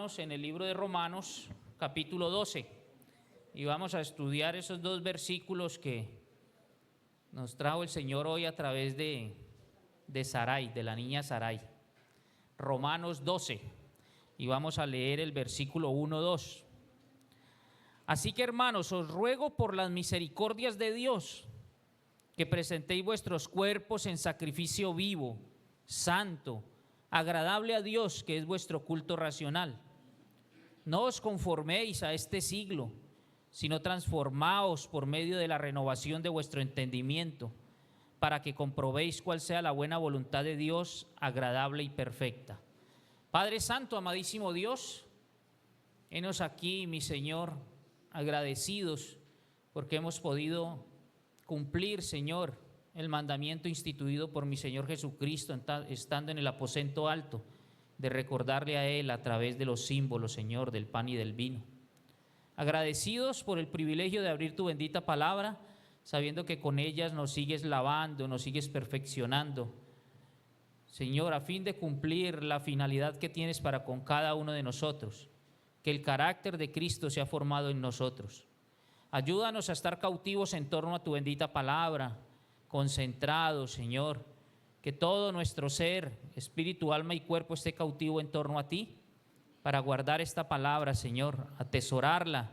hermanos, en el libro de Romanos, capítulo 12. Y vamos a estudiar esos dos versículos que nos trajo el Señor hoy a través de Sarai, de la niña Sarai. Romanos 12. Y vamos a leer el versículo 1-2. Así que, hermanos, os ruego por las misericordias de Dios que presentéis vuestros cuerpos en sacrificio vivo, santo, agradable a Dios, que es vuestro culto racional. No os conforméis a este siglo, sino transformaos por medio de la renovación de vuestro entendimiento, para que comprobéis cuál sea la buena voluntad de Dios, agradable y perfecta. Padre Santo, amadísimo Dios, henos aquí, mi Señor, agradecidos porque hemos podido cumplir, Señor, el mandamiento instituido por mi Señor Jesucristo, estando en el aposento alto, de recordarle a Él a través de los símbolos, Señor, del pan y del vino. Agradecidos por el privilegio de abrir tu bendita palabra, sabiendo que con ellas nos sigues lavando, nos sigues perfeccionando, Señor, a fin de cumplir la finalidad que tienes para con cada uno de nosotros, que el carácter de Cristo sea formado en nosotros. Ayúdanos a estar cautivos en torno a tu bendita palabra, concentrados, Señor, que todo nuestro ser, espíritu, alma y cuerpo esté cautivo en torno a ti, para guardar esta palabra, Señor, atesorarla,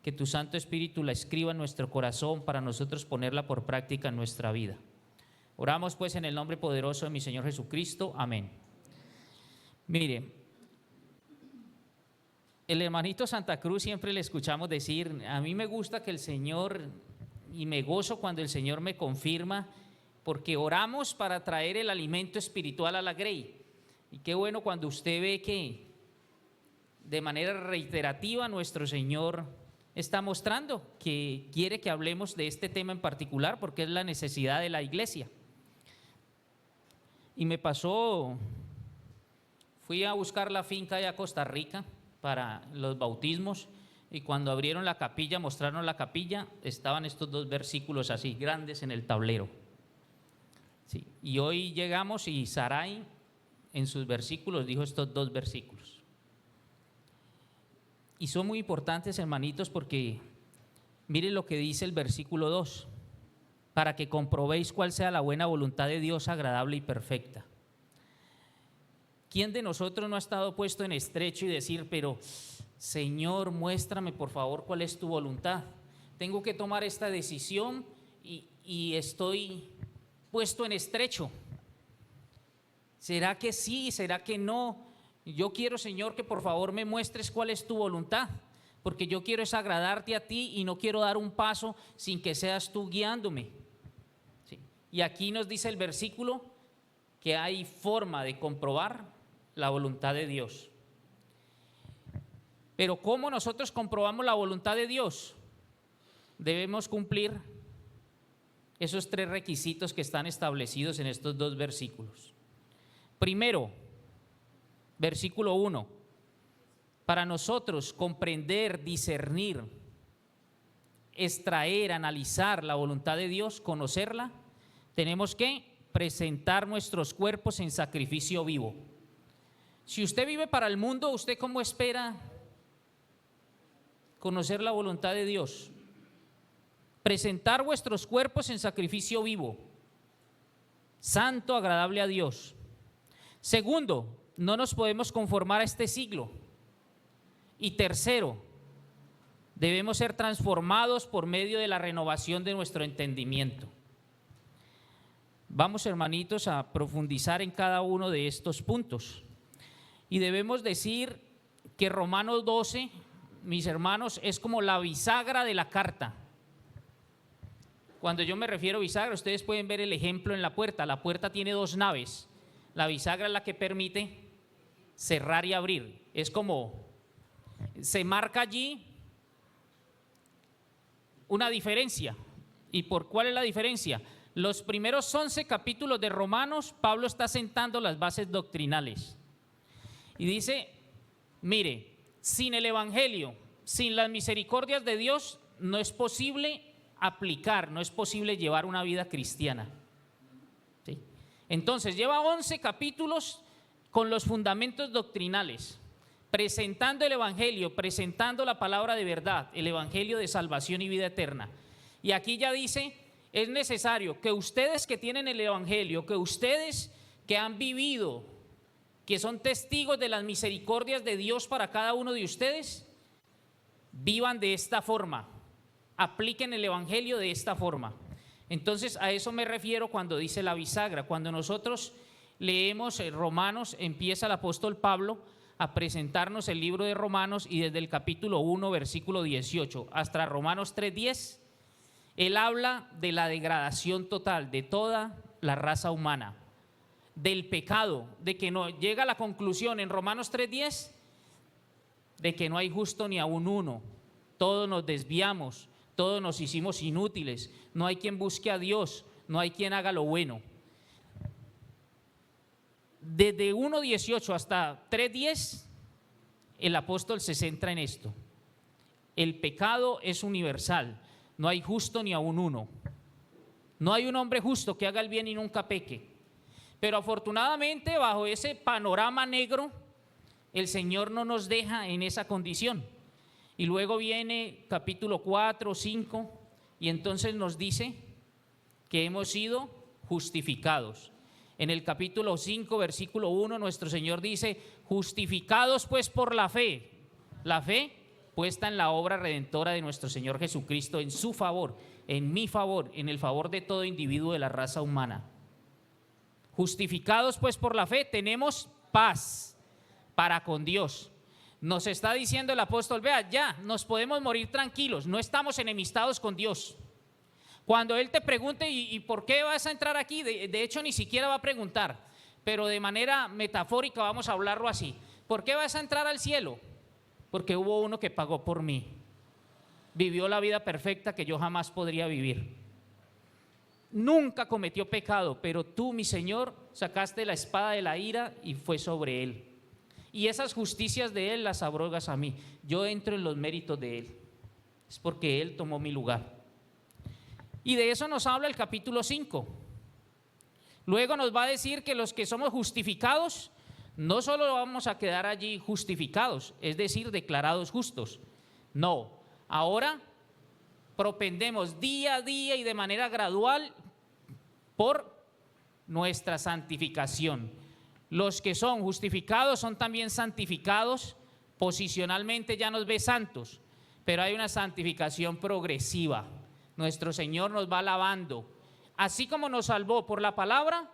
que tu Santo Espíritu la escriba en nuestro corazón para nosotros ponerla por práctica en nuestra vida. Oramos pues en el nombre poderoso de mi Señor Jesucristo. Amén. Mire, el hermanito Santa Cruz siempre le escuchamos decir, a mí me gusta que el Señor, y me gozo cuando el Señor me confirma, porque oramos para traer el alimento espiritual a la grey. Y qué bueno cuando usted ve que de manera reiterativa nuestro Señor está mostrando que quiere que hablemos de este tema en particular, porque es la necesidad de la iglesia. Y me pasó, fui a buscar la finca allá a Costa Rica para los bautismos, y cuando abrieron la capilla, mostraron la capilla, estaban estos dos versículos así grandes en el tablero. Sí. Y hoy llegamos y Sarai en sus versículos dijo estos dos versículos. Y son muy importantes, hermanitos, porque miren lo que dice el versículo 2, para que comprobéis cuál sea la buena voluntad de Dios, agradable y perfecta. ¿Quién de nosotros no ha estado puesto en estrecho y decir, pero Señor, muéstrame por favor cuál es tu voluntad? Tengo que tomar esta decisión y estoy puesto en estrecho. ¿Será que sí? ¿Será que no? Yo quiero, Señor, que por favor me muestres cuál es tu voluntad, porque yo quiero es agradarte a ti y no quiero dar un paso sin que seas tú guiándome. ¿Sí? Y aquí nos dice el versículo que hay forma de comprobar la voluntad de Dios. Pero ¿cómo nosotros comprobamos la voluntad de Dios? Debemos cumplir esos tres requisitos que están establecidos en estos dos versículos. Primero, versículo 1, para nosotros comprender, discernir, extraer, analizar la voluntad de Dios, conocerla, tenemos que presentar nuestros cuerpos en sacrificio vivo. Si usted vive para el mundo, ¿usted cómo espera conocer la voluntad de Dios? Presentar vuestros cuerpos en sacrificio vivo, santo, agradable a Dios. Segundo, no nos podemos conformar a este siglo. Y tercero, debemos ser transformados por medio de la renovación de nuestro entendimiento. Vamos, hermanitos, a profundizar en cada uno de estos puntos. Y debemos decir que Romanos 12, mis hermanos, es como la bisagra de la carta. Cuando yo me refiero a bisagra, ustedes pueden ver el ejemplo en la puerta. La puerta tiene dos naves. La bisagra es la que permite cerrar y abrir. Es como, se marca allí una diferencia. ¿Y por cuál es la diferencia? Los primeros 11 capítulos de Romanos, Pablo está sentando las bases doctrinales. Y dice, mire, sin el Evangelio, sin las misericordias de Dios, no es posible aplicar, no es posible llevar una vida cristiana. ¿Sí? Entonces, lleva 11 capítulos con los fundamentos doctrinales. presentando el evangelio, presentando la palabra de verdad, el evangelio de salvación y vida eterna. Y aquí ya dice, es necesario que ustedes que tienen el evangelio, que ustedes que han vivido, que son testigos de las misericordias de Dios para cada uno de ustedes, vivan de esta forma, apliquen el evangelio de esta forma. Entonces a eso me refiero cuando dice la bisagra. Cuando nosotros leemos Romanos, empieza el apóstol Pablo a presentarnos el libro de Romanos, y desde el capítulo 1, versículo 18 hasta Romanos 3:10, él habla de la degradación total de toda la raza humana, del pecado, de que no llega a la conclusión en Romanos 3:10 de que no hay justo ni aun uno, todos nos desviamos, todos nos hicimos inútiles, no hay quien busque a Dios, no hay quien haga lo bueno. Desde 1:18 hasta 3:10 el apóstol se centra en esto. El pecado es universal, no hay justo ni aun uno, no hay un hombre justo que haga el bien y nunca peque. Pero afortunadamente bajo ese panorama negro el Señor no nos deja en esa condición. Y luego viene capítulo 4, 5, y entonces nos dice que hemos sido justificados. En el capítulo 5, versículo 1, nuestro Señor dice, justificados pues por la fe puesta en la obra redentora de nuestro Señor Jesucristo, en su favor, en mi favor, en el favor de todo individuo de la raza humana. Justificados pues por la fe, tenemos paz para con Dios. Nos está diciendo el apóstol, vea, ya nos podemos morir tranquilos, no estamos enemistados con Dios. Cuando Él te pregunte, ¿y por qué vas a entrar aquí? De hecho, ni siquiera va a preguntar, pero de manera metafórica vamos a hablarlo así. ¿Por qué vas a entrar al cielo? Porque hubo uno que pagó por mí, vivió la vida perfecta que yo jamás podría vivir. Nunca cometió pecado, pero tú, mi Señor, sacaste la espada de la ira y fue sobre Él. Y esas justicias de Él las abrogas a mí. Yo entro en los méritos de Él. Es porque Él tomó mi lugar. Y de eso nos habla el capítulo 5. Luego nos va a decir que los que somos justificados, no solo vamos a quedar allí justificados, es decir, declarados justos. No, ahora propendemos día a día y de manera gradual por nuestra santificación. Los que son justificados son también santificados. Posicionalmente ya nos ve santos, pero hay una santificación progresiva. Nuestro Señor nos va lavando. Así como nos salvó por la palabra,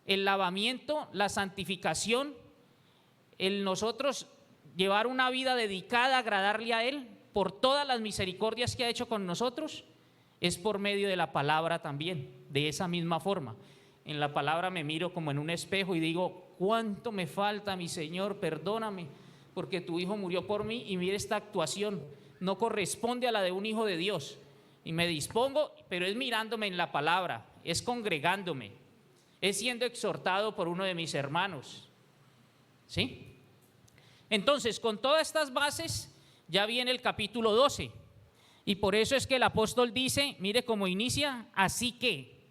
el lavamiento, la santificación, el nosotros llevar una vida dedicada a agradarle a Él por todas las misericordias que ha hecho con nosotros, es por medio de la palabra también, de esa misma forma. En la palabra me miro como en un espejo y digo, ¿cuánto me falta, mi Señor? Perdóname, porque tu Hijo murió por mí y mire esta actuación, no corresponde a la de un hijo de Dios. Y me dispongo, pero es mirándome en la palabra, es congregándome, es siendo exhortado por uno de mis hermanos. ¿Sí? Entonces, con todas estas bases, ya viene el capítulo 12. Y por eso es que el apóstol dice, mire cómo inicia, así que.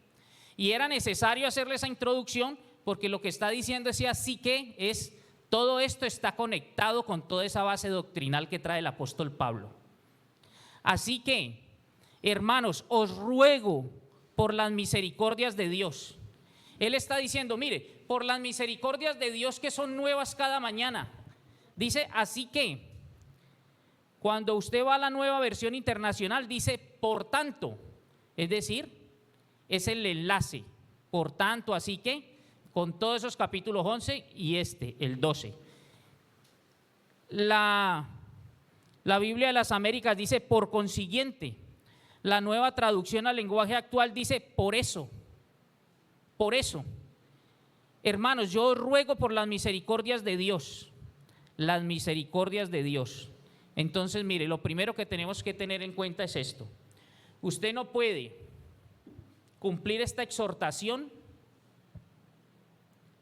Y era necesario hacerle esa introducción, porque lo que está diciendo ese así que es, todo esto está conectado con toda esa base doctrinal que trae el apóstol Pablo. Así que, hermanos, os ruego por las misericordias de Dios. Él está diciendo, mire, por las misericordias de Dios que son nuevas cada mañana. Dice, así que, cuando usted va a la Nueva Versión Internacional, dice, por tanto, es decir, es el enlace, por tanto, así que, con todos esos capítulos 11 y el 12. La Biblia de las Américas dice, por consiguiente. La Nueva Traducción al lenguaje actual dice, por eso. Por eso. Hermanos, yo os ruego por las misericordias de Dios. Las misericordias de Dios. Entonces, mire, lo primero que tenemos que tener en cuenta es esto. Usted no puede cumplir esta exhortación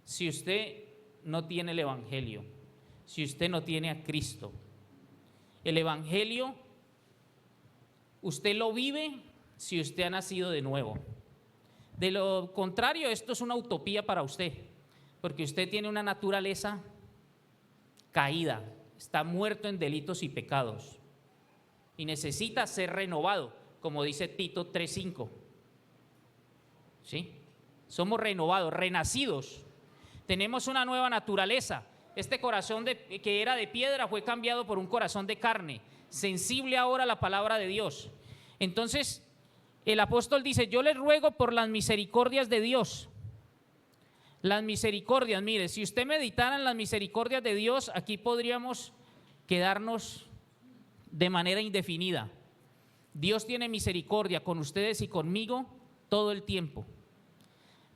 si usted no tiene el Evangelio, si usted no tiene a Cristo. El Evangelio, usted lo vive si usted ha nacido de nuevo. De lo contrario, esto es una utopía para usted, porque usted tiene una naturaleza caída, está muerto en delitos y pecados y necesita ser renovado, como dice Tito 3:5. ¿Sí? Somos renovados, renacidos. Tenemos una nueva naturaleza. Este corazón que era de piedra fue cambiado por un corazón de carne, sensible ahora a la palabra de Dios. Entonces, el apóstol dice, yo les ruego por las misericordias de Dios. Las misericordias, mire, si usted meditara en las misericordias de Dios, aquí podríamos quedarnos de manera indefinida. Dios tiene misericordia con ustedes y conmigo todo el tiempo.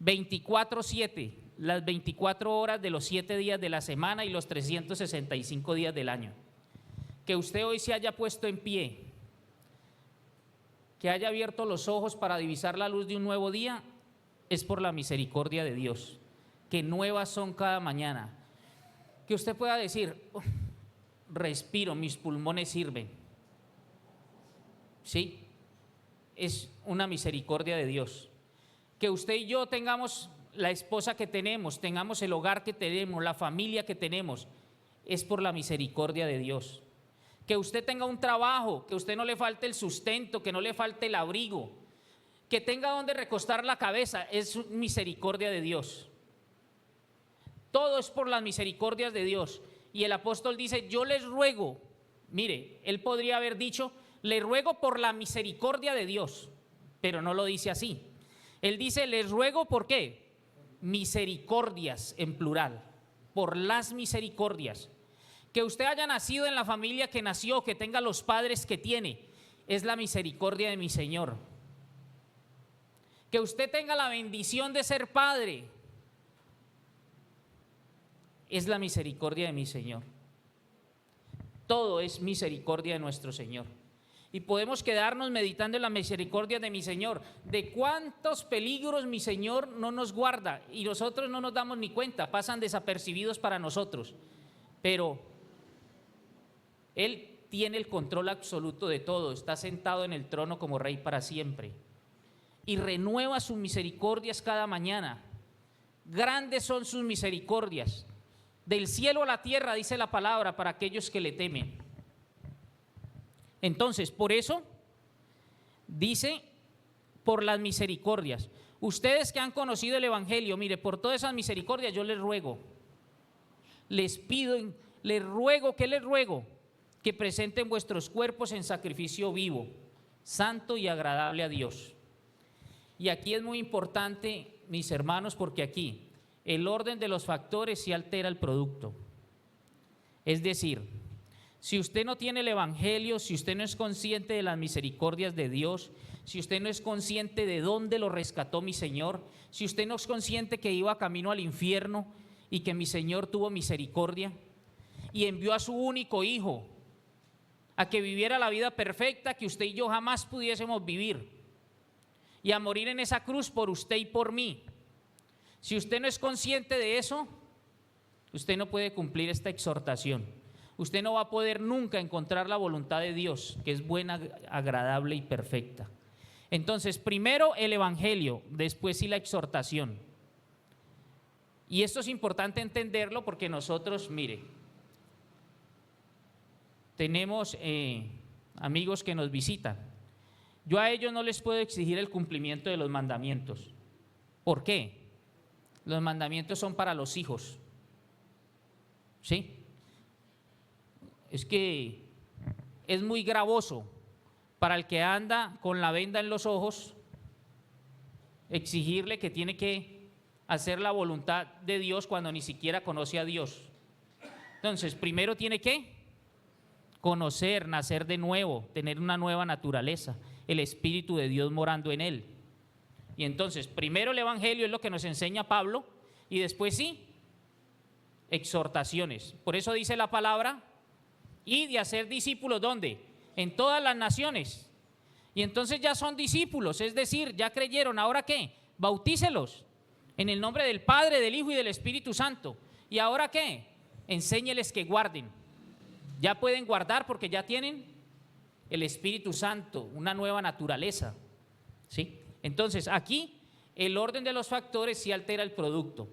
24/7, las 24 horas de los 7 días de la semana y los 365 días del año. Que usted hoy se haya puesto en pie, que haya abierto los ojos para divisar la luz de un nuevo día, es por la misericordia de Dios, que nuevas son cada mañana. Que usted pueda decir, respiro, mis pulmones sirven. Sí, es una misericordia de Dios. Que usted y yo tengamos la esposa que tenemos, tengamos el hogar que tenemos, la familia que tenemos, es por la misericordia de Dios. Que usted tenga un trabajo, que a usted no le falte el sustento, que no le falte el abrigo, que tenga donde recostar la cabeza, es misericordia de Dios. Todo es por las misericordias de Dios. Y el apóstol dice, yo les ruego, mire, él podría haber dicho, le ruego por la misericordia de Dios, pero no lo dice así. Él dice, les ruego, ¿por qué? Misericordias en plural, por las misericordias. Que usted haya nacido en la familia que nació, que tenga los padres que tiene, es la misericordia de mi Señor. Que usted tenga la bendición de ser padre, es la misericordia de mi Señor. Todo es misericordia de nuestro Señor. Y podemos quedarnos meditando en la misericordia de mi Señor. De cuántos peligros mi Señor no nos guarda y nosotros no nos damos ni cuenta, pasan desapercibidos para nosotros. Pero Él tiene el control absoluto de todo, está sentado en el trono como Rey para siempre. Y renueva sus misericordias cada mañana. Grandes son sus misericordias. Del cielo a la tierra, dice la palabra, para aquellos que le temen. Entonces, por eso, dice, por las misericordias. Ustedes que han conocido el Evangelio, mire, por todas esas misericordias yo les ruego, les pido, les ruego, ¿qué les ruego? Que presenten vuestros cuerpos en sacrificio vivo, santo y agradable a Dios. Y aquí es muy importante, mis hermanos, porque aquí el orden de los factores sí altera el producto. Es decir, si usted no tiene el Evangelio, si usted no es consciente de las misericordias de Dios, si usted no es consciente de dónde lo rescató mi Señor, si usted no es consciente que iba camino al infierno y que mi Señor tuvo misericordia y envió a su único Hijo a que viviera la vida perfecta que usted y yo jamás pudiésemos vivir y a morir en esa cruz por usted y por mí. Si usted no es consciente de eso, usted no puede cumplir esta exhortación. Usted no va a poder nunca encontrar la voluntad de Dios, que es buena, agradable y perfecta. Entonces, primero el Evangelio, después sí la exhortación. Y esto es importante entenderlo porque nosotros, mire, tenemos amigos que nos visitan. Yo a ellos no les puedo exigir el cumplimiento de los mandamientos. ¿Por qué? Los mandamientos son para los hijos. ¿Sí? Es que es muy gravoso para el que anda con la venda en los ojos exigirle que tiene que hacer la voluntad de Dios cuando ni siquiera conoce a Dios. Entonces, primero tiene que conocer, nacer de nuevo, tener una nueva naturaleza, el Espíritu de Dios morando en él. Y entonces, primero el Evangelio es lo que nos enseña Pablo y después sí, exhortaciones. Por eso dice la palabra, y de hacer discípulos, ¿dónde? En todas las naciones. Y entonces ya son discípulos, es decir, ya creyeron, ¿ahora qué? Bautícelos en el nombre del Padre, del Hijo y del Espíritu Santo. ¿Y ahora qué? Enséñeles que guarden. Ya pueden guardar porque ya tienen el Espíritu Santo, una nueva naturaleza. ¿Sí? Entonces, aquí el orden de los factores sí altera el producto.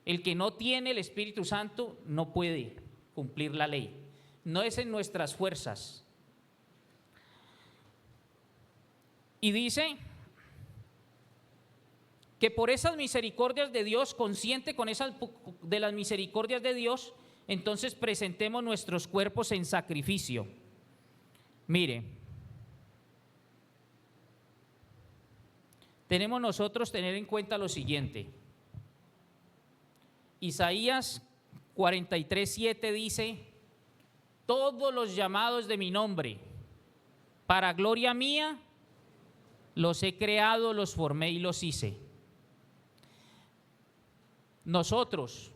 El que no tiene el Espíritu Santo no puede cumplir la ley. no es en nuestras fuerzas. Y dice que por esas misericordias de Dios, consciente con esas de las misericordias de Dios, entonces presentemos nuestros cuerpos en sacrificio. Mire, tenemos nosotros tener en cuenta lo siguiente. Isaías 43:7 dice: todos los llamados de mi nombre, para gloria mía, los he creado, los formé y los hice. Nosotros,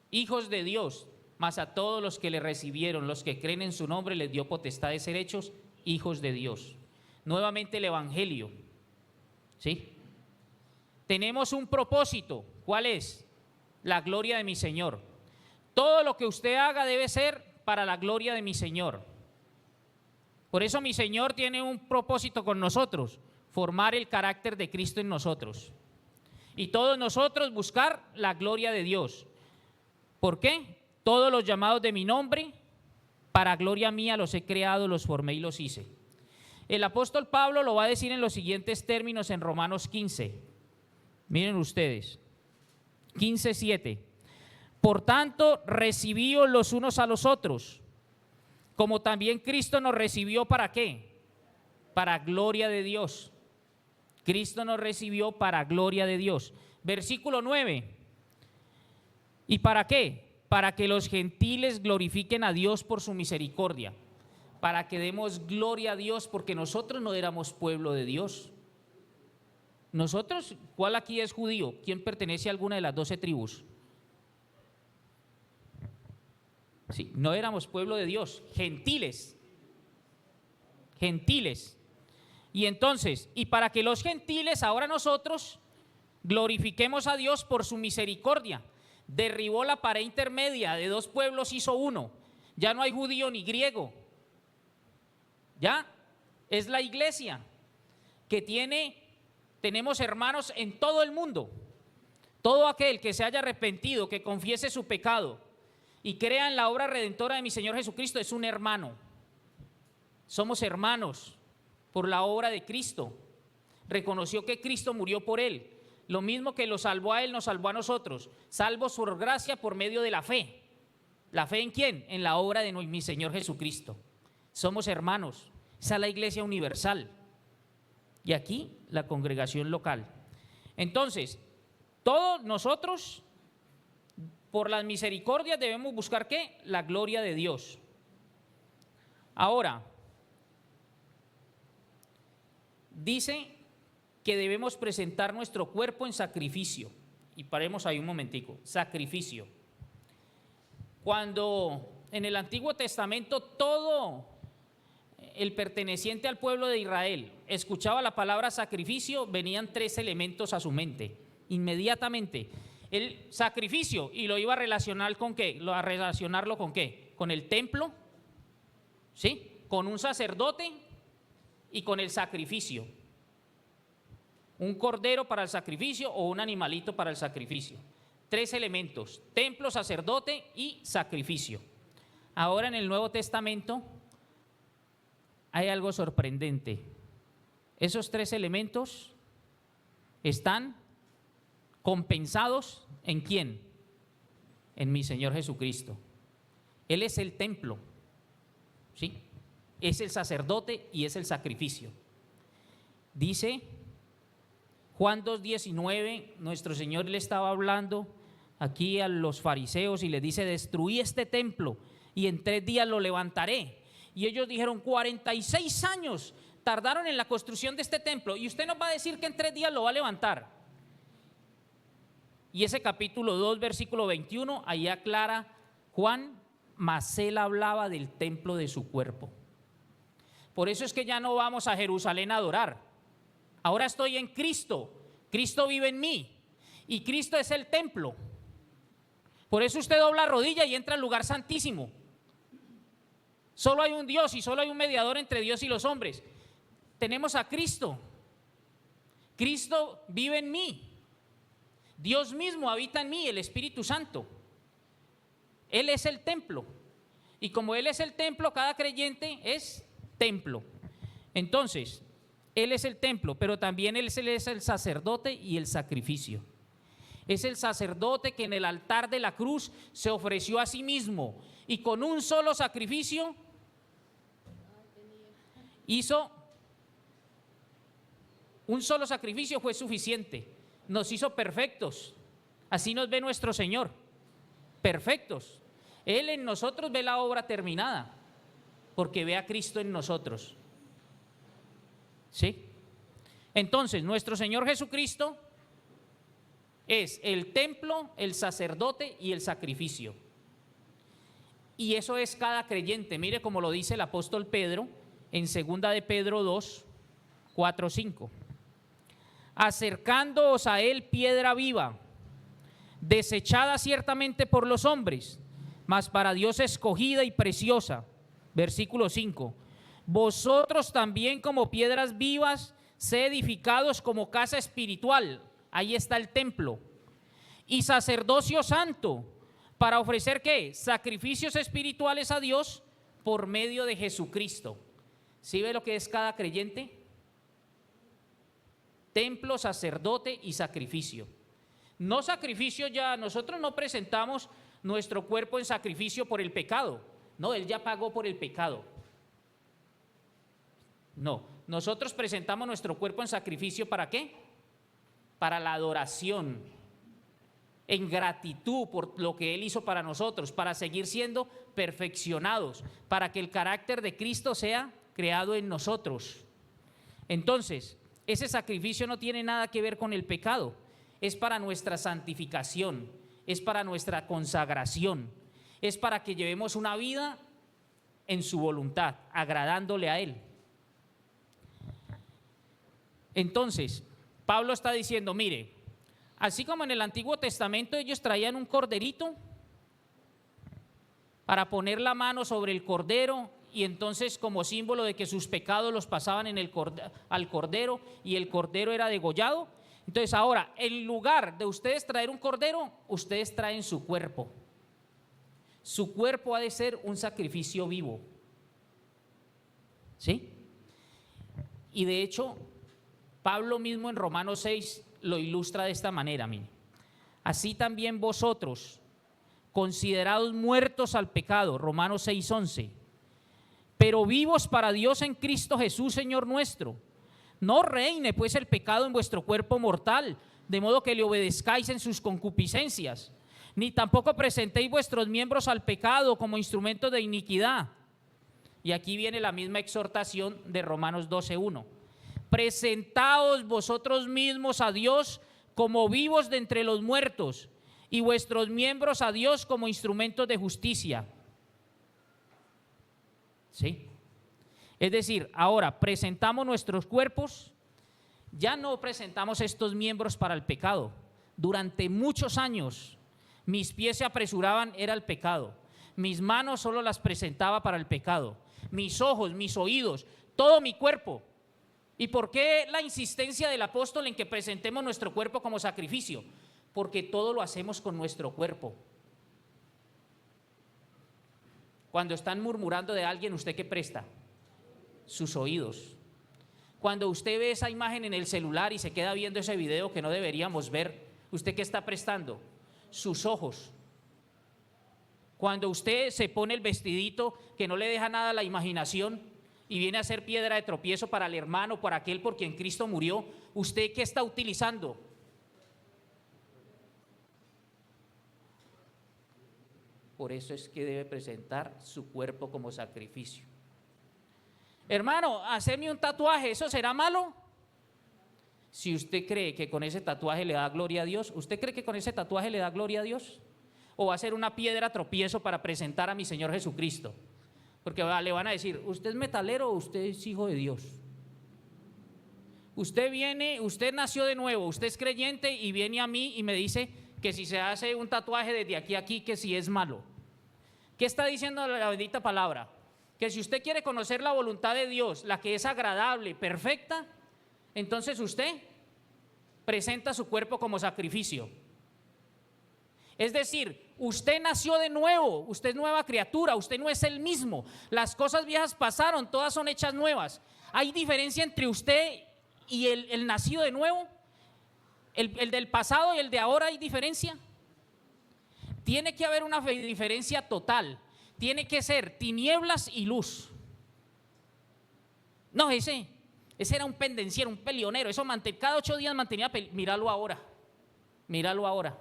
hijos de Dios, mas a todos los que le recibieron, los que creen en su nombre, les dio potestad de ser hechos hijos de Dios. Nuevamente el Evangelio, ¿sí? Tenemos un propósito. ¿Cuál es? La gloria de mi Señor. Todo lo que usted haga debe ser para la gloria de mi Señor. Por eso mi Señor tiene un propósito con nosotros: formar el carácter de Cristo en nosotros. Y todos nosotros buscar la gloria de Dios. ¿Por qué? Todos los llamados de mi nombre, para gloria mía los he creado, los formé y los hice. El apóstol Pablo lo va a decir en los siguientes términos en Romanos 15. Miren ustedes, 15:7. Por tanto, recibíos los unos a los otros, como también Cristo nos recibió, ¿para qué? Para gloria de Dios. Cristo nos recibió para gloria de Dios. Versículo 9. ¿Y para qué? Para que los gentiles glorifiquen a Dios por su misericordia. Para que demos gloria a Dios, porque nosotros no éramos pueblo de Dios. Nosotros, ¿cuál aquí es judío? ¿Quién pertenece a alguna de las 12 tribus? Sí, no éramos pueblo de Dios, gentiles. Gentiles. Y entonces, y para que los gentiles, ahora nosotros, glorifiquemos a Dios por su misericordia. Derribó la pared intermedia de dos pueblos, hizo uno. Ya no hay judío ni griego. Ya es la iglesia que tenemos hermanos en todo el mundo. Todo aquel que se haya arrepentido, que confiese su pecado y crea en la obra redentora de mi Señor Jesucristo, es un hermano. Somos hermanos por la obra de Cristo. Reconoció que Cristo murió por él. Lo mismo que lo salvó a él, nos salvó a nosotros. Salvos por gracia por medio de la fe. ¿La fe en quién? En la obra de mi Señor Jesucristo. Somos hermanos. Esa es la iglesia universal. Y aquí la congregación local. Entonces, todos nosotros, por las misericordias, debemos buscar ¿qué? La gloria de Dios. Ahora, dice que debemos presentar nuestro cuerpo en sacrificio. Y paremos ahí un momentico. Sacrificio. Cuando en el Antiguo Testamento todo el perteneciente al pueblo de Israel escuchaba la palabra sacrificio, venían tres elementos a su mente. Inmediatamente. El sacrificio, y lo iba a relacionar con ¿qué? A relacionarlo con ¿qué? Con el templo, ¿sí? Con un sacerdote y con el sacrificio. Un cordero para el sacrificio o un animalito para el sacrificio. Tres elementos: templo, sacerdote y sacrificio. Ahora en el Nuevo Testamento hay algo sorprendente. Esos tres elementos están compensados ¿en quién? En mi Señor Jesucristo. Él es el templo, ¿sí? Es el sacerdote y es el sacrificio. Dice Juan 2:19, nuestro Señor le estaba hablando aquí a los fariseos y les dice: destruí este templo y en 3 días lo levantaré. Y ellos dijeron: 46 años tardaron en la construcción de este templo y usted nos va a decir que en 3 días lo va a levantar. Y ese capítulo 2, versículo 21, ahí aclara Juan: mas él hablaba del templo de su cuerpo. Por eso es que ya no vamos a Jerusalén a adorar. Ahora estoy en Cristo, Cristo vive en mí y Cristo es el templo. Por eso usted dobla rodilla y entra al lugar santísimo. Solo hay un Dios y solo hay un mediador entre Dios y los hombres. Tenemos a Cristo. Cristo vive en mí. Dios mismo habita en mí, el Espíritu Santo. Él es el templo. Y como Él es el templo, cada creyente es templo. Entonces, Él es el templo, pero también Él es el sacerdote y el sacrificio. Es el sacerdote que en el altar de la cruz se ofreció a sí mismo y con un solo sacrificio un solo sacrificio fue suficiente. Nos hizo perfectos. Así nos ve nuestro Señor, perfectos. Él en nosotros ve la obra terminada, porque ve a Cristo en nosotros. ¿Sí? Entonces, nuestro Señor Jesucristo es el templo, el sacerdote y el sacrificio. Y eso es cada creyente. Mire cómo lo dice el apóstol Pedro en 2 de Pedro 2, 4, 5. Acercándoos a Él piedra viva, desechada ciertamente por los hombres, mas para Dios escogida y preciosa. Versículo 5. Vosotros también como piedras vivas, sed edificados como casa espiritual. Ahí está el templo. Y sacerdocio santo, para ofrecer ¿qué? Sacrificios espirituales a Dios por medio de Jesucristo. ¿Sí ve lo que es cada creyente? Templo, sacerdote y sacrificio. No sacrificio ya, nosotros no presentamos nuestro cuerpo en sacrificio por el pecado. No, Él ya pagó por el pecado. No, nosotros presentamos nuestro cuerpo en sacrificio ¿para qué? Para la adoración, en gratitud por lo que Él hizo para nosotros, para seguir siendo perfeccionados, para que el carácter de Cristo sea creado en nosotros. Entonces, ese sacrificio no tiene nada que ver con el pecado, es para nuestra santificación, es para nuestra consagración, es para que llevemos una vida en su voluntad, agradándole a Él. Entonces, Pablo está diciendo, mire, así como en el Antiguo Testamento ellos traían un corderito para poner la mano sobre el cordero y entonces como símbolo de que sus pecados los pasaban al cordero y el cordero era degollado. Entonces ahora, en lugar de ustedes traer un cordero, ustedes traen su cuerpo. Su cuerpo ha de ser un sacrificio vivo. ¿Sí? Y de hecho, Pablo mismo en Romanos 6 lo ilustra de esta manera, mire. Así también vosotros, considerados muertos al pecado, Romanos 6:11, pero vivos para Dios en Cristo Jesús, Señor nuestro. No reine pues el pecado en vuestro cuerpo mortal, de modo que le obedezcáis en sus concupiscencias, ni tampoco presentéis vuestros miembros al pecado como instrumentos de iniquidad. Y aquí viene la misma exhortación de Romanos 12:1. Presentaos vosotros mismos a Dios como vivos de entre los muertos, y vuestros miembros a Dios como instrumentos de justicia. ¿Sí? Es decir, ahora presentamos nuestros cuerpos, ya no presentamos estos miembros para el pecado. Durante muchos años mis pies se apresuraban, era el pecado. Mis manos solo las presentaba para el pecado. Mis ojos, mis oídos, todo mi cuerpo. ¿Y por qué la insistencia del apóstol en que presentemos nuestro cuerpo como sacrificio? Porque todo lo hacemos con nuestro cuerpo. Cuando están murmurando de alguien, ¿usted qué presta? Sus oídos. Cuando usted ve esa imagen en el celular y se queda viendo ese video que no deberíamos ver, ¿usted qué está prestando? Sus ojos. Cuando usted se pone el vestidito que no le deja nada a la imaginación y viene a ser piedra de tropiezo para el hermano, para aquel por quien Cristo murió, ¿usted qué está utilizando? Por eso es que debe presentar su cuerpo como sacrificio. Hermano, hacerme un tatuaje, ¿eso será malo? Si usted cree que con ese tatuaje le da gloria a Dios, ¿usted cree que con ese tatuaje le da gloria a Dios? ¿O va a ser una piedra tropiezo para presentar a mi Señor Jesucristo? Porque le van a decir, ¿usted es metalero o usted es hijo de Dios? Usted nació de nuevo, usted es creyente y viene a mí y me dice que si se hace un tatuaje desde aquí a aquí, que si es malo. ¿Qué está diciendo la bendita palabra? Que si usted quiere conocer la voluntad de Dios, la que es agradable, perfecta, entonces usted presenta su cuerpo como sacrificio. Es decir, usted nació de nuevo, usted es nueva criatura, usted no es el mismo. Las cosas viejas pasaron, todas son hechas nuevas. ¿Hay diferencia entre usted y el nacido de nuevo? ¿El del pasado y el de ahora hay diferencia? Tiene que haber una diferencia total. Tiene que ser tinieblas y luz. No, ese era un pendenciero, un pelionero. Eso cada 8 días mantenía, míralo ahora. Míralo ahora.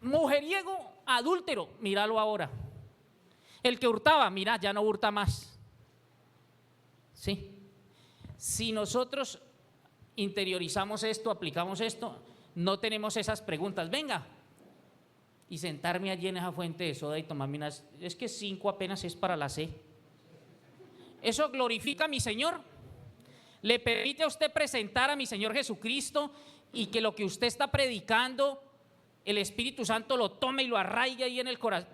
Mujeriego, adúltero, míralo ahora. El que hurtaba, mira, ya no hurta más. ¿Sí? Si nosotros interiorizamos esto, aplicamos esto, no tenemos esas preguntas. Venga, y sentarme allí en esa fuente de soda y tomarme unas, es que 5 apenas es para la C. ¿Eso glorifica a mi Señor? ¿Le permite a usted presentar a mi Señor Jesucristo y que lo que usted está predicando, el Espíritu Santo lo tome y lo arraigue ahí en el corazón?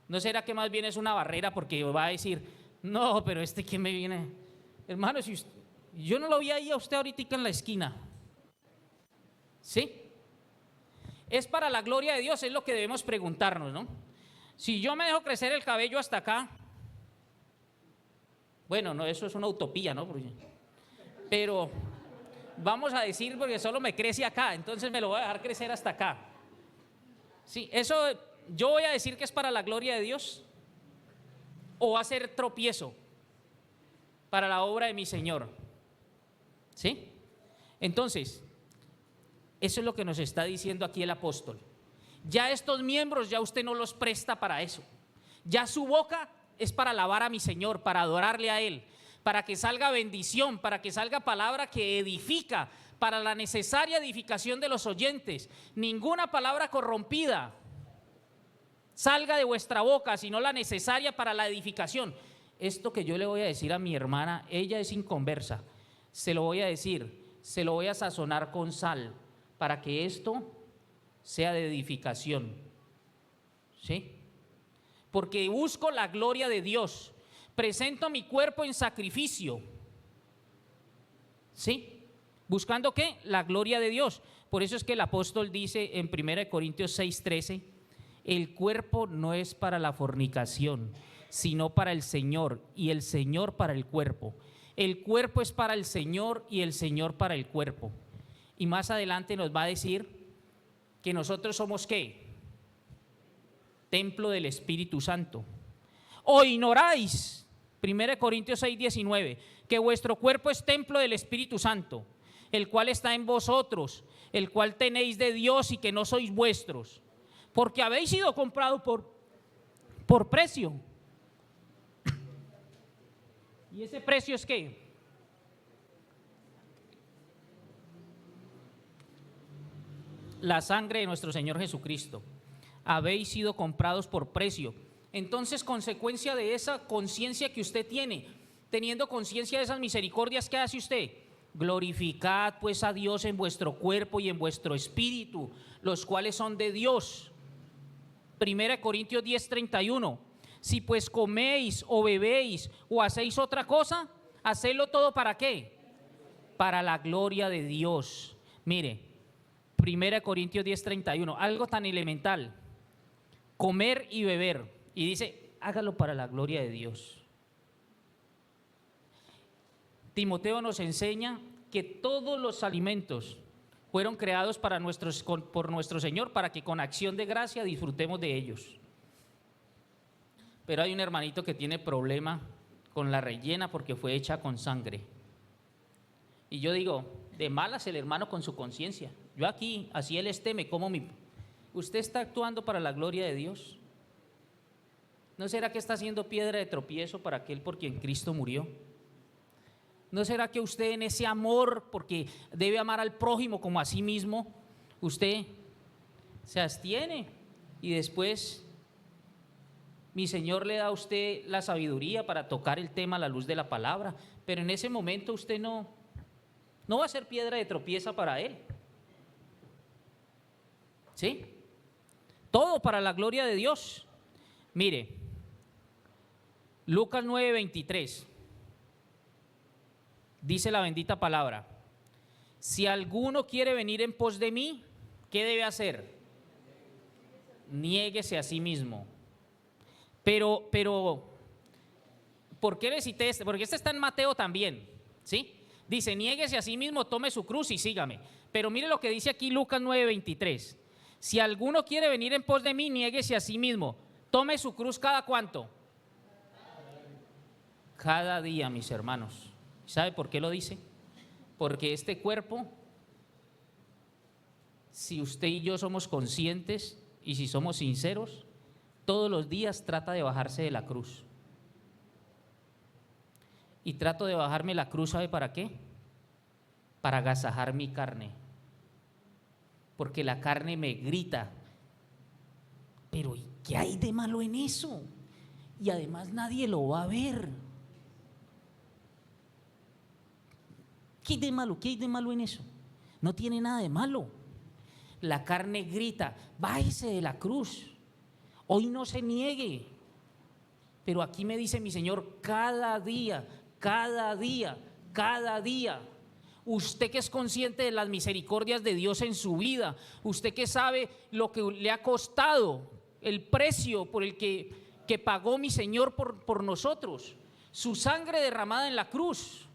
¿No será que más bien es una barrera porque va a decir, no, pero ¿quién me viene? Hermano, si yo no lo vi ahí a usted ahorita en la esquina. ¿Sí? Es para la gloria de Dios, es lo que debemos preguntarnos, ¿no? Si yo me dejo crecer el cabello hasta acá, bueno, no, eso es una utopía, ¿no? Pero vamos a decir, porque solo me crece acá, entonces me lo voy a dejar crecer hasta acá. Sí, eso yo voy a decir que es para la gloria de Dios, o va a ser tropiezo para la obra de mi Señor. ¿Sí? Entonces, eso es lo que nos está diciendo aquí el apóstol. Ya estos miembros, ya usted no los presta para eso. Ya su boca es para alabar a mi Señor, para adorarle a Él, para que salga bendición, para que salga palabra que edifica, para la necesaria edificación de los oyentes. Ninguna palabra corrompida salga de vuestra boca, sino la necesaria para la edificación. Esto que yo le voy a decir a mi hermana, ella es inconversa, se lo voy a decir, se lo voy a sazonar con sal, para que esto sea de edificación. ¿Sí? Porque busco la gloria de Dios, presento mi cuerpo en sacrificio. ¿Sí? ¿Buscando qué? La gloria de Dios. Por eso es que el apóstol dice en 1 Corintios 6:13, el cuerpo no es para la fornicación, sino para el Señor, y el Señor para el cuerpo. El cuerpo es para el Señor y el Señor para el cuerpo. Y más adelante nos va a decir que nosotros somos ¿qué? Templo del Espíritu Santo. ¿O ignoráis? 1 Corintios 6:19, que vuestro cuerpo es templo del Espíritu Santo, el cual está en vosotros, el cual tenéis de Dios y que no sois vuestros, porque habéis sido comprados por precio. ¿Y ese precio es qué? La sangre de nuestro Señor Jesucristo. Habéis sido comprados por precio. Entonces, consecuencia de esa conciencia que usted tiene, teniendo conciencia de esas misericordias, ¿qué hace usted? Glorificad pues a Dios en vuestro cuerpo y en vuestro espíritu, los cuales son de Dios. 1 Corintios 10:31. Si pues coméis o bebéis o hacéis otra cosa, hacedlo todo ¿para qué? Para la gloria de Dios. Mire, 1 Corintios 10:31, algo tan elemental, comer y beber, y dice, hágalo para la gloria de Dios. Timoteo nos enseña que todos los alimentos fueron creados por nuestro Señor, para que con acción de gracia disfrutemos de ellos. Pero hay un hermanito que tiene problema con la rellena porque fue hecha con sangre. Y yo digo, de malas el hermano con su conciencia. Yo aquí, así él esté, me como mi... ¿Usted está actuando para la gloria de Dios? ¿No será que está haciendo piedra de tropiezo para aquel por quien Cristo murió? ¿No será que usted en ese amor, porque debe amar al prójimo como a sí mismo, usted se abstiene y después mi Señor le da a usted la sabiduría para tocar el tema a la luz de la palabra, pero en ese momento usted no va a ser piedra de tropiezo para Él? ¿Sí? Todo para la gloria de Dios. Mire, Lucas 9:23, dice la bendita palabra: si alguno quiere venir en pos de mí, ¿qué debe hacer? niéguese a sí mismo. Pero, ¿por qué le cité este? Porque este está en Mateo también, ¿sí? Dice, niéguese a sí mismo, tome su cruz y sígame. Pero mire lo que dice aquí Lucas 9:23. Si alguno quiere venir en pos de mí, niéguese a sí mismo. Tome su cruz cada ¿cuánto? Cada día, mis hermanos. ¿Sabe por qué lo dice? Porque este cuerpo, si usted y yo somos conscientes y si somos sinceros, todos los días trata de bajarse de la cruz. Y trato de bajarme la cruz, ¿sabe para qué? Para agasajar mi carne. Porque la carne me grita, pero ¿y qué hay de malo en eso? Y además nadie lo va a ver. ¿Qué hay de malo? ¿Qué hay de malo en eso? No tiene nada de malo. La carne grita, bájese de la cruz. Hoy no se niegue. Pero aquí me dice mi Señor, cada día, cada día, cada día. Usted que es consciente de las misericordias de Dios en su vida, usted que sabe lo que le ha costado, el precio por el que pagó mi Señor por nosotros, su sangre derramada en la cruz.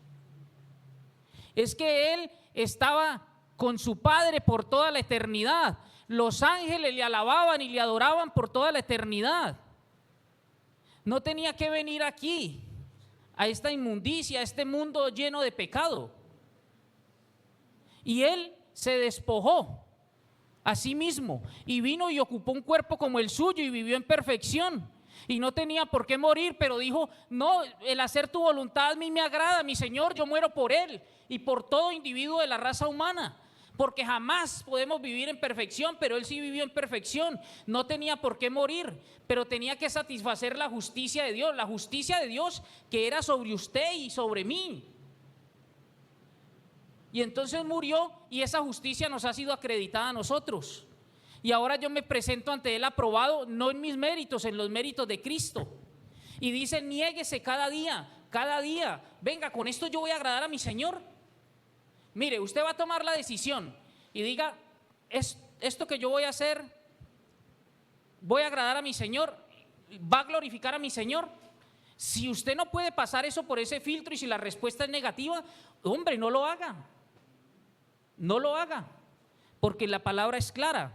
Es que Él estaba con su Padre por toda la eternidad. Los ángeles le alababan y le adoraban por toda la eternidad. No tenía que venir aquí, a esta inmundicia, a este mundo lleno de pecado. Y Él se despojó a sí mismo y vino y ocupó un cuerpo como el suyo y vivió en perfección. Y no tenía por qué morir, pero dijo, no, el hacer tu voluntad a mí me agrada, mi Señor, yo muero por Él y por todo individuo de la raza humana. Porque jamás podemos vivir en perfección, pero Él sí vivió en perfección. No tenía por qué morir, pero tenía que satisfacer la justicia de Dios, la justicia de Dios que era sobre usted y sobre mí. Y entonces murió y esa justicia nos ha sido acreditada a nosotros. Y ahora yo me presento ante Él aprobado, no en mis méritos, en los méritos de Cristo. Y dice, niéguese cada día, cada día. Venga, con esto yo voy a agradar a mi Señor. Mire, usted va a tomar la decisión y diga, esto que yo voy a hacer, voy a agradar a mi Señor, va a glorificar a mi Señor. Si usted no puede pasar eso por ese filtro y si la respuesta es negativa, hombre, no lo haga. No lo haga, porque la palabra es clara.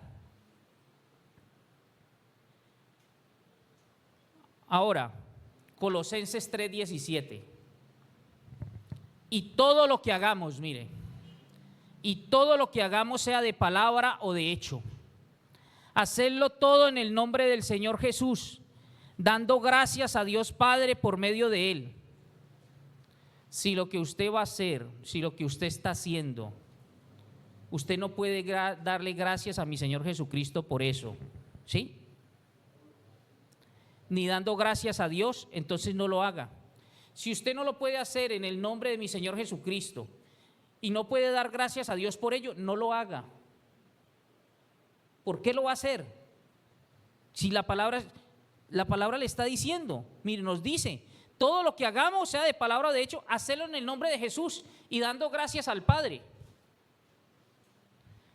Ahora, Colosenses 3:17. Y todo lo que hagamos, mire, y todo lo que hagamos sea de palabra o de hecho, hacedlo todo en el nombre del Señor Jesús, dando gracias a Dios Padre por medio de Él. Si lo que usted va a hacer, si lo que usted está haciendo, usted no puede darle gracias a mi Señor Jesucristo por eso, ¿sí? Ni dando gracias a Dios, entonces no lo haga. Si usted no lo puede hacer en el nombre de mi Señor Jesucristo y no puede dar gracias a Dios por ello, no lo haga. ¿Por qué lo va a hacer? Si la palabra le está diciendo, mire, nos dice, todo lo que hagamos, sea de palabra o de hecho, hacerlo en el nombre de Jesús y dando gracias al Padre.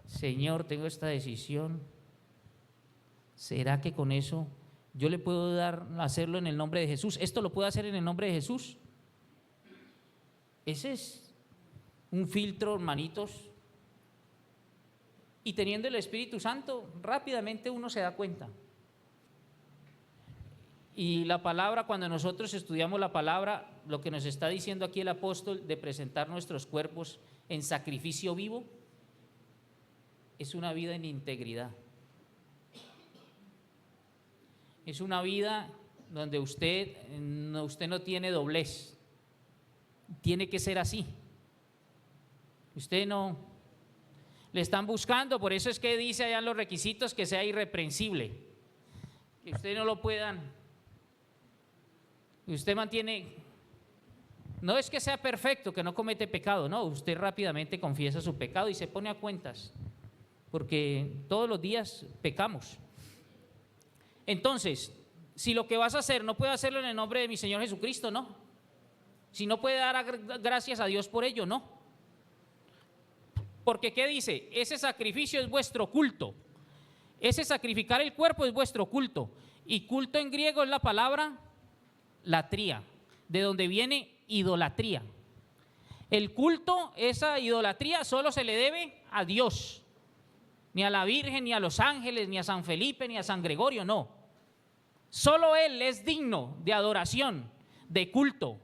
Señor, tengo esta decisión. ¿Será que con eso yo le puedo hacerlo en el nombre de Jesús? ¿Esto lo puedo hacer en el nombre de Jesús? Ese es un filtro, hermanitos. Y teniendo el Espíritu Santo, rápidamente uno se da cuenta. Y la palabra, cuando nosotros estudiamos la palabra, lo que nos está diciendo aquí el apóstol de presentar nuestros cuerpos en sacrificio vivo, es una vida en integridad. Es una vida donde usted no tiene doblez. Tiene que ser así. Usted no le están buscando, por eso es que dice allá en los requisitos que sea irreprensible. Que usted no lo puedan. Usted mantiene, no es que sea perfecto, que no comete pecado, no, usted rápidamente confiesa su pecado y se pone a cuentas, porque todos los días pecamos. Entonces, si lo que vas a hacer no puedo hacerlo en el nombre de mi Señor Jesucristo, no. Si no puede dar gracias a Dios por ello, no. Porque ¿qué dice? Ese sacrificio es vuestro culto. Ese sacrificar el cuerpo es vuestro culto. Y culto en griego es la palabra latría, de donde viene idolatría. El culto, esa idolatría, solo se le debe a Dios. Ni a la Virgen, ni a los ángeles, ni a San Felipe, ni a San Gregorio, no. Solo Él es digno de adoración, de culto.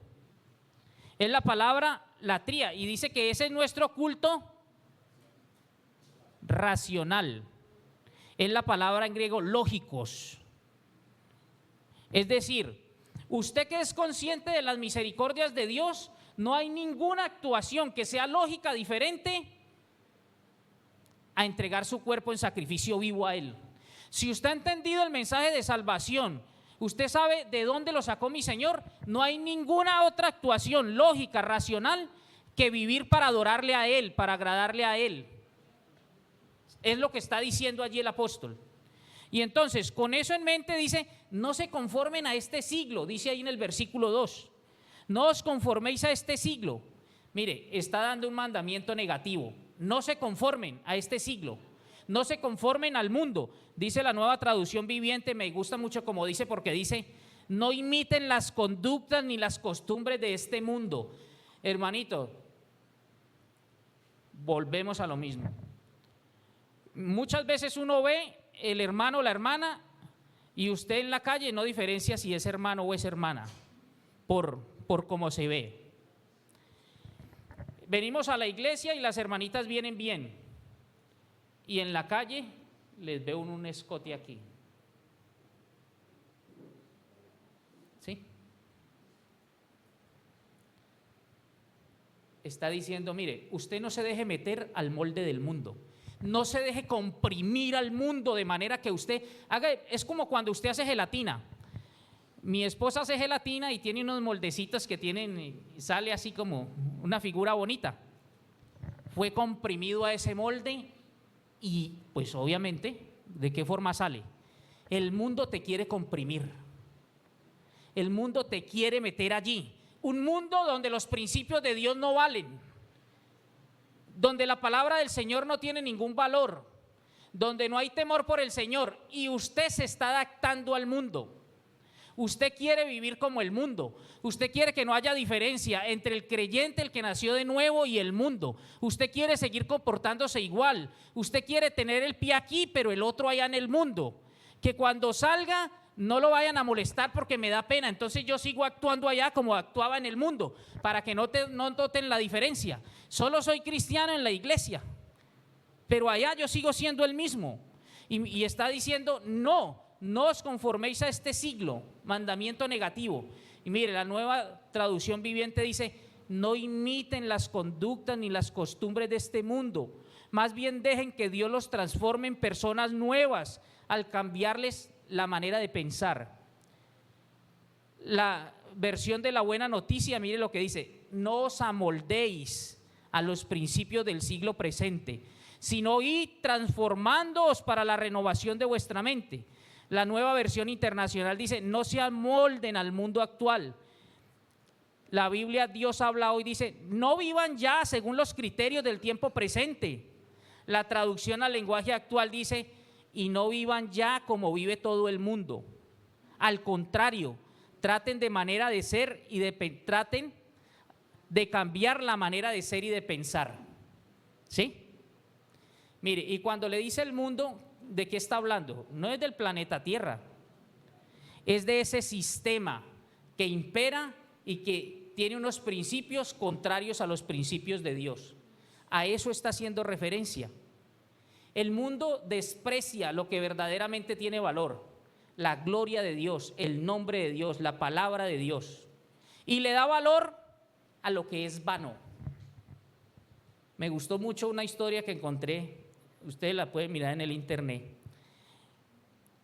Es la palabra latría y dice que ese es nuestro culto racional. Es la palabra en griego lógicos. Es decir, usted que es consciente de las misericordias de Dios, no hay ninguna actuación que sea lógica diferente a entregar su cuerpo en sacrificio vivo a Él. Si usted ha entendido el mensaje de salvación, usted sabe de dónde lo sacó mi Señor, no hay ninguna otra actuación lógica, racional, que vivir para adorarle a Él, para agradarle a Él. Es lo que está diciendo allí el apóstol. Y entonces, con eso en mente dice, no se conformen a este siglo, dice ahí en el versículo 2. No os conforméis a este siglo. Mire, está dando un mandamiento negativo. No se conformen a este siglo. No se conformen al mundo. Dice la Nueva Traducción Viviente, me gusta mucho como dice, porque dice, no imiten las conductas ni las costumbres de este mundo. Hermanito, volvemos a lo mismo. Muchas veces uno ve el hermano o la hermana y usted en la calle no diferencia si es hermano o es hermana por cómo se ve. Venimos a la iglesia y las hermanitas vienen bien y en la calle les veo un escote aquí. ¿Sí? Está diciendo, mire, usted no se deje meter al molde del mundo. No se deje comprimir al mundo de manera que usted haga, es como cuando usted hace gelatina. Mi esposa hace gelatina y tiene unos moldecitos que tienen, sale así como una figura bonita. Fue comprimido a ese molde y pues obviamente, ¿de qué forma sale? El mundo te quiere comprimir. El mundo te quiere meter allí. Un mundo donde los principios de Dios no valen, donde la palabra del Señor no tiene ningún valor, donde no hay temor por el Señor y usted se está adaptando al mundo. Usted quiere vivir como el mundo. Usted quiere que no haya diferencia entre el creyente, el que nació de nuevo, y el mundo. Usted quiere seguir comportándose igual. Usted quiere tener el pie aquí, pero el otro allá en el mundo. Que cuando salga no lo vayan a molestar porque me da pena. Entonces yo sigo actuando allá como actuaba en el mundo, para que no noten la diferencia. Solo soy cristiano en la iglesia, pero allá yo sigo siendo el mismo. Y está diciendo, no os conforméis a este siglo, mandamiento negativo. Y mire, la Nueva Traducción Viviente dice, no imiten las conductas ni las costumbres de este mundo, más bien dejen que Dios los transforme en personas nuevas al cambiarles la manera de pensar. La versión de la Buena Noticia, mire lo que dice, no os amoldéis a los principios del siglo presente, sino id transformándoos para la renovación de vuestra mente. La Nueva Versión Internacional dice, no se amolden al mundo actual. La Biblia, Dios habla hoy, dice, no vivan ya según los criterios del tiempo presente. La traducción al lenguaje actual dice, y no vivan ya como vive todo el mundo. Al contrario, traten de manera de ser y traten de cambiar la manera de ser y de pensar. ¿Sí? Mire, y cuando le dice el mundo, ¿de qué está hablando? No es del planeta Tierra, es de ese sistema que impera y que tiene unos principios contrarios a los principios de Dios. A eso está haciendo referencia. El mundo desprecia lo que verdaderamente tiene valor, la gloria de Dios, el nombre de Dios, la palabra de Dios, y le da valor a lo que es vano. Me gustó mucho una historia que encontré, ustedes la pueden mirar en el internet.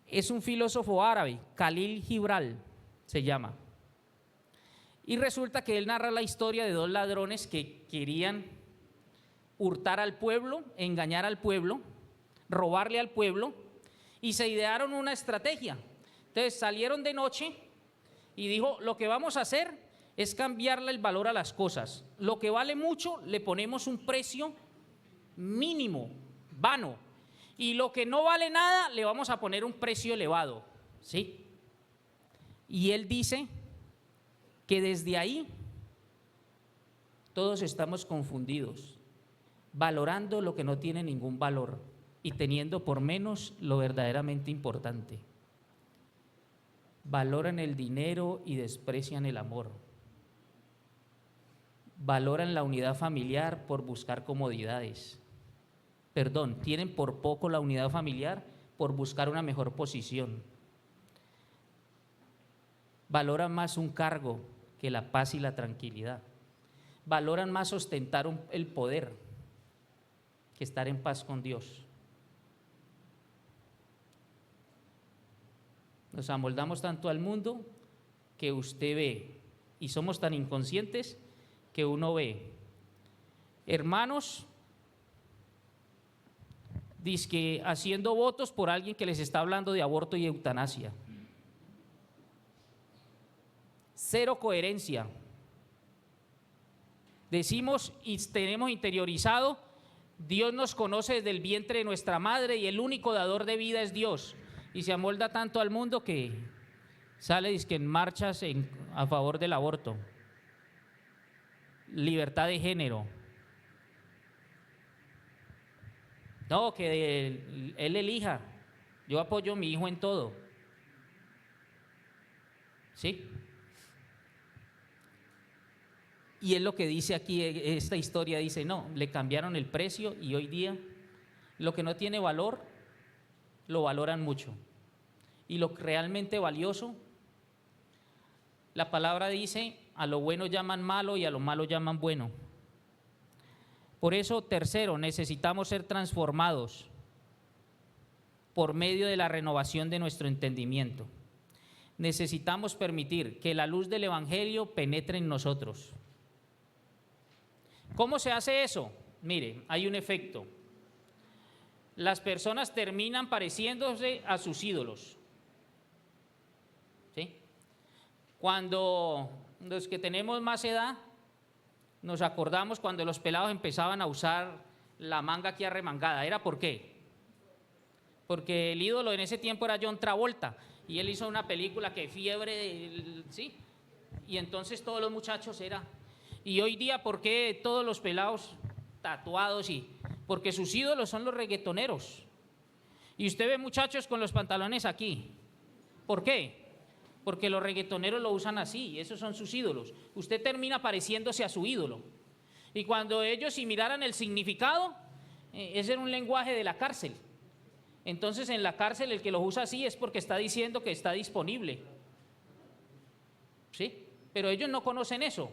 Es un filósofo árabe, Khalil Gibran se llama, y resulta que él narra la historia de dos ladrones que querían hurtar al pueblo, engañar al pueblo, robarle al pueblo, y se idearon una estrategia. Entonces salieron de noche y dijo, lo que vamos a hacer es cambiarle el valor a las cosas. Lo que vale mucho le ponemos un precio mínimo, vano, Y lo que no vale nada le vamos a poner un precio elevado, ¿sí? Y él dice que desde ahí todos estamos confundidos, valorando lo que no tiene ningún valor y teniendo por menos lo verdaderamente importante. Valoran el dinero y desprecian el amor. Valoran la unidad familiar por buscar comodidades. Tienen por poco la unidad familiar por buscar una mejor posición. Valoran más un cargo que la paz y la tranquilidad. Valoran más ostentar el poder que estar en paz con Dios. Nos amoldamos tanto al mundo que usted ve, y somos tan inconscientes que uno ve hermanos dizque haciendo votos por alguien que les está hablando de aborto y eutanasia. Cero coherencia. Decimos y tenemos interiorizado, Dios nos conoce desde el vientre de nuestra madre y el único dador de vida es Dios. Y se amolda tanto al mundo que sale dizque en marchas a favor del aborto, libertad de género. No, que él elija. Yo apoyo a mi hijo en todo. ¿Sí? Y es lo que dice aquí, esta historia dice, no, le cambiaron el precio y hoy día lo que no tiene valor lo valoran mucho. Y lo realmente valioso, la palabra dice, a lo bueno llaman malo y a lo malo llaman bueno. Por eso, tercero, necesitamos ser transformados por medio de la renovación de nuestro entendimiento. Necesitamos permitir que la luz del Evangelio penetre en nosotros. ¿Cómo se hace eso? Mire, hay un efecto. Las personas terminan pareciéndose a sus ídolos. ¿Sí? Cuando los que tenemos más edad, nos acordamos cuando los pelados empezaban a usar la manga aquí arremangada. ¿Era por qué? Porque el ídolo en ese tiempo era John Travolta y él hizo una película que fiebre, ¿sí? Y entonces todos los muchachos era. Y hoy día, ¿por qué todos los pelados tatuados? Porque sus ídolos son los reggaetoneros. Y usted ve muchachos con los pantalones aquí. ¿Por qué? Porque los reggaetoneros lo usan así, esos son sus ídolos. Usted termina pareciéndose a su ídolo. Y cuando ellos, si miraran el significado, ese era un lenguaje de la cárcel. Entonces en la cárcel el que los usa así es porque está diciendo que está disponible. ¿Sí? Pero ellos no conocen eso.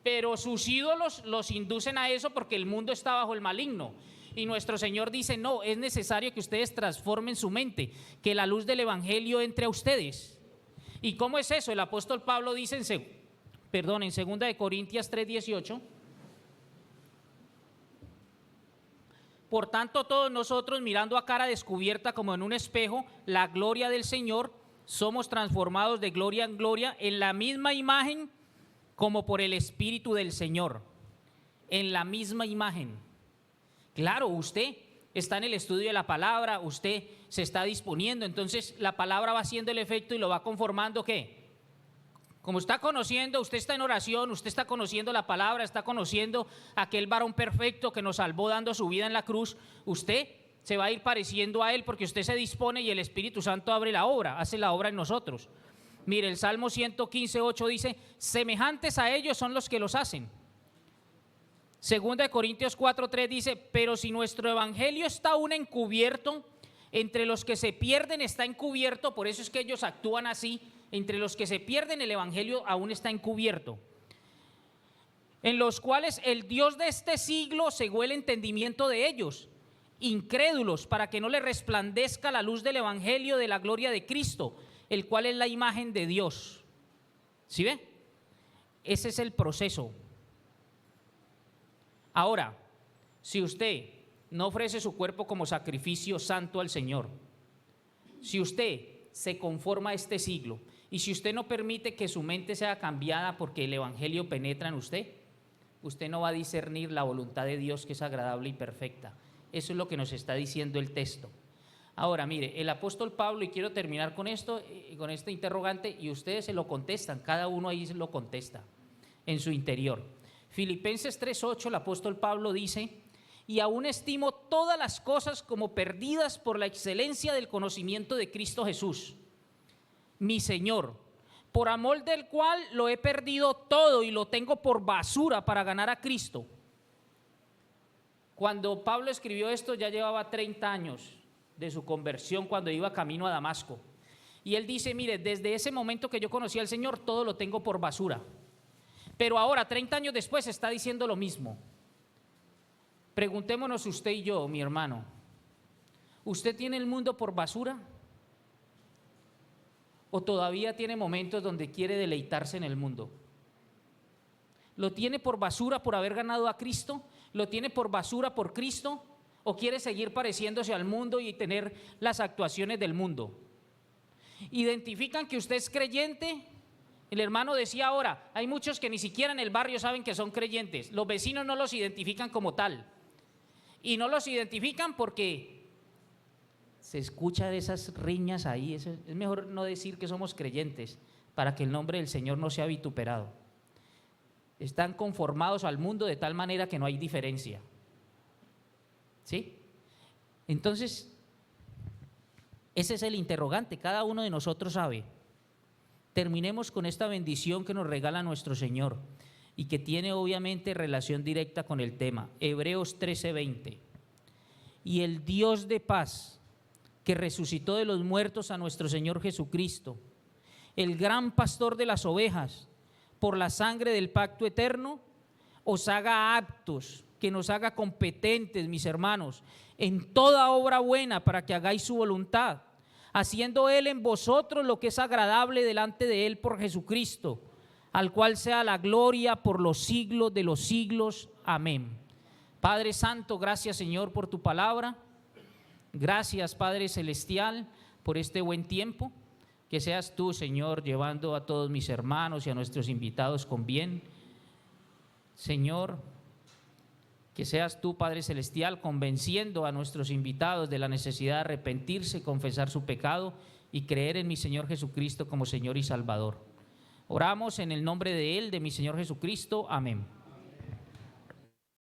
Pero sus ídolos los inducen a eso porque el mundo está bajo el maligno. Y nuestro Señor dice, no, es necesario que ustedes transformen su mente, que la luz del Evangelio entre a ustedes. ¿Y cómo es eso? El apóstol Pablo dice en 2 Corintios 3:18, por tanto todos nosotros mirando a cara descubierta como en un espejo la gloria del Señor, somos transformados de gloria en gloria en la misma imagen como por el Espíritu del Señor, en la misma imagen. Claro, usted está en el estudio de la palabra, usted se está disponiendo, entonces la palabra va haciendo el efecto y lo va conformando, ¿qué? Como está conociendo, usted está en oración, usted está conociendo la palabra, está conociendo a aquel varón perfecto que nos salvó dando su vida en la cruz, usted se va a ir pareciendo a él porque usted se dispone y el Espíritu Santo abre la obra, hace la obra en nosotros. Mire, el Salmo 115:8 dice, semejantes a ellos son los que los hacen. 2 Corintios 4:3 dice, pero si nuestro evangelio está aún encubierto, entre los que se pierden está encubierto, por eso es que ellos actúan así, entre los que se pierden el evangelio aún está encubierto, en los cuales el Dios de este siglo cegó el entendimiento de ellos, incrédulos, para que no les resplandezca la luz del evangelio de la gloria de Cristo, el cual es la imagen de Dios. ¿Sí ve? Ese es el proceso. Ahora, si usted no ofrece su cuerpo como sacrificio santo al Señor, si usted se conforma a este siglo y si usted no permite que su mente sea cambiada porque el evangelio penetra en usted, usted no va a discernir la voluntad de Dios que es agradable y perfecta. Eso es lo que nos está diciendo el texto. Ahora, mire, el apóstol Pablo, y quiero terminar con esto, con este interrogante, y ustedes se lo contestan, cada uno ahí se lo contesta en su interior. Filipenses 3:8, el apóstol Pablo dice: y aún estimo todas las cosas como perdidas por la excelencia del conocimiento de Cristo Jesús, mi Señor, por amor del cual lo he perdido todo y lo tengo por basura para ganar a Cristo. Cuando Pablo escribió esto ya llevaba 30 años de su conversión, cuando iba camino a Damasco. Y él dice: mire, desde ese momento que yo conocí al Señor, todo lo tengo por basura. Pero ahora, 30 años después, está diciendo lo mismo. Preguntémonos usted y yo, mi hermano, ¿usted tiene el mundo por basura? ¿O todavía tiene momentos donde quiere deleitarse en el mundo? ¿Lo tiene por basura por haber ganado a Cristo? ¿Lo tiene por basura por Cristo? ¿O quiere seguir pareciéndose al mundo y tener las actuaciones del mundo? ¿Identifican que usted es creyente? El hermano decía ahora, hay muchos que ni siquiera en el barrio saben que son creyentes. Los vecinos no los identifican como tal. Y no los identifican porque se escucha de esas riñas ahí. Es mejor no decir que somos creyentes para que el nombre del Señor no sea vituperado. Están conformados al mundo de tal manera que no hay diferencia. ¿Sí? Entonces, ese es el interrogante, cada uno de nosotros sabe. Terminemos con esta bendición que nos regala nuestro Señor y que tiene obviamente relación directa con el tema. Hebreos 13:20. Y el Dios de paz, que resucitó de los muertos a nuestro Señor Jesucristo, el gran pastor de las ovejas, por la sangre del pacto eterno, os haga aptos, que nos haga competentes, mis hermanos, en toda obra buena para que hagáis su voluntad, haciendo Él en vosotros lo que es agradable delante de Él por Jesucristo, al cual sea la gloria por los siglos de los siglos. Amén. Padre Santo, gracias, Señor, por tu palabra. Gracias, Padre Celestial, por este buen tiempo. Que seas tú, Señor, llevando a todos mis hermanos y a nuestros invitados con bien. Señor, que seas tú, Padre Celestial, convenciendo a nuestros invitados de la necesidad de arrepentirse, confesar su pecado y creer en mi Señor Jesucristo como Señor y Salvador. Oramos en el nombre de Él, de mi Señor Jesucristo. Amén.